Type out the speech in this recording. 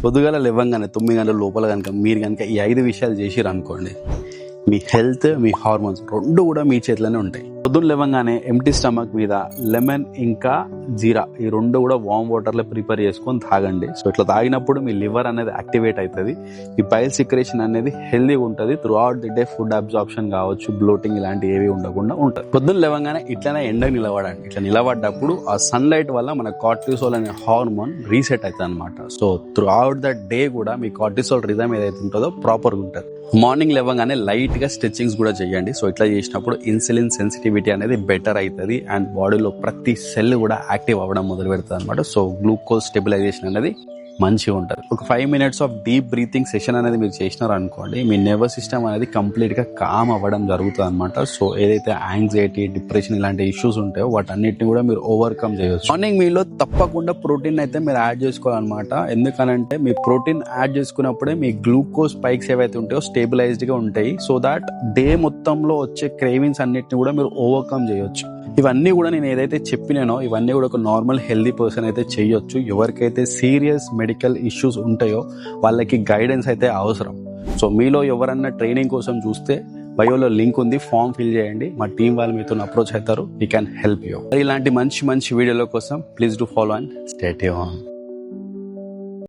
పొద్దుగాల లేవగానే 9 గంటల లోపల కనుక మీరు కనుక ఈ 5 విషయాలు చేసిరు అనుకోండి, మీ హెల్త్, మీ హార్మోన్స్ రెండు కూడా మీ చేతిలోనే ఉంటాయి. పొద్దున్న లేవగానే ఎంటీ స్టమక్ మీద లెమన్ ఇంకా జీరా ఈ రెండు కూడా వామ్ వాటర్ లో ప్రిపేర్ చేసుకొని తాగండి. సో ఇట్లా తాగినప్పుడు మీ లివర్ అనేది యాక్టివేట్ అవుతుంది, మీ బైల్ సిక్రేషన్ అనేది హెల్దీగా ఉంటుంది. Through out the day food absorption కావచ్చు, బ్లోటింగ్ ఇలాంటివి ఏవి ఉండకుండా ఉంటుంది. పొద్దున్న లేవగానే ఇట్లనే ఎండకు నిలబడండి. ఇట్లా నిలబడ్డప్పుడు ఆ సన్ లైట్ వల్ల మన కార్టిసోల్ అనే హార్మోన్ రీసెట్ అవుతుంది అనమాట. So through out the day కూడా మీ కార్టిసోల్ రిథమ్ ఏదైతే ఉంటుందో ప్రాపర్ గా ఉంటుంది. మార్నింగ్ లేవగానే లైట్ గా స్ట్రెచింగ్స్ కూడా చేయండి. సో ఇట్లా చేసినప్పుడు ఇన్సులిన్ సెన్సిటివిటీ అనేది బెటర్ అవుతుంది అండ్ బాడీలో ప్రతి సెల్ కూడా యాక్టివ్ అవ్వడం మొదలు పెడుతుంది అనమాట. సో గ్లూకోజ్ స్టెబిలైజేషన్ అనేది మంచిగా ఉంటుంది. ఒక 5 minutes of deep breathing session అనేది మీరు చేసినారు అనుకోండి, మీ నర్వస్ సిస్టమ్ అనేది కంప్లీట్ గా కామ్ అవ్వడం జరుగుతుంది అనమాట. సో ఏదైతే యాంగ్జైటీ, డిప్రెషన్ ఇలాంటి ఇష్యూస్ ఉంటాయో వాటన్నిటిని కూడా మీరు ఓవర్కమ్ చేయొచ్చు. మార్నింగ్ మీలో తప్పకుండా ప్రోటీన్ అయితే మీరు యాడ్ చేసుకోవాలన్నమాట. ఎందుకనంటే మీ ప్రోటీన్ యాడ్ చేసుకున్నప్పుడే మీ గ్లూకోజ్ స్పైక్స్ ఏవైతే ఉంటాయో స్టేబిలైజ్డ్ గా ఉంటాయి. సో దాట్ డే మొత్తంలో వచ్చే క్రేవింగ్స్ అన్నిటిని కూడా మీరు ఓవర్కమ్ చేయొచ్చు. ఇవన్నీ కూడా నేను ఏదైతే చెప్పినానో ఇవన్నీ కూడా ఒక నార్మల్ హెల్దీ పర్సన్ అయితే చేయొచ్చు. ఎవరికైతే సీరియస్ మెడికల్ ఇష్యూస్ ఉంటాయో వాళ్ళకి గైడెన్స్ అయితే అవసరం. సో మీలో ఎవరన్నా ట్రైనింగ్ కోసం చూస్తే బయోలో లింక్ ఉంది, ఫామ్ ఫిల్ చేయండి. మా టీం వాళ్ళు మీతో అప్రోచ్ అవుతారు. We can help you. ఇలాంటి మంచి వీడియోల కోసం please do follow and stay tuned.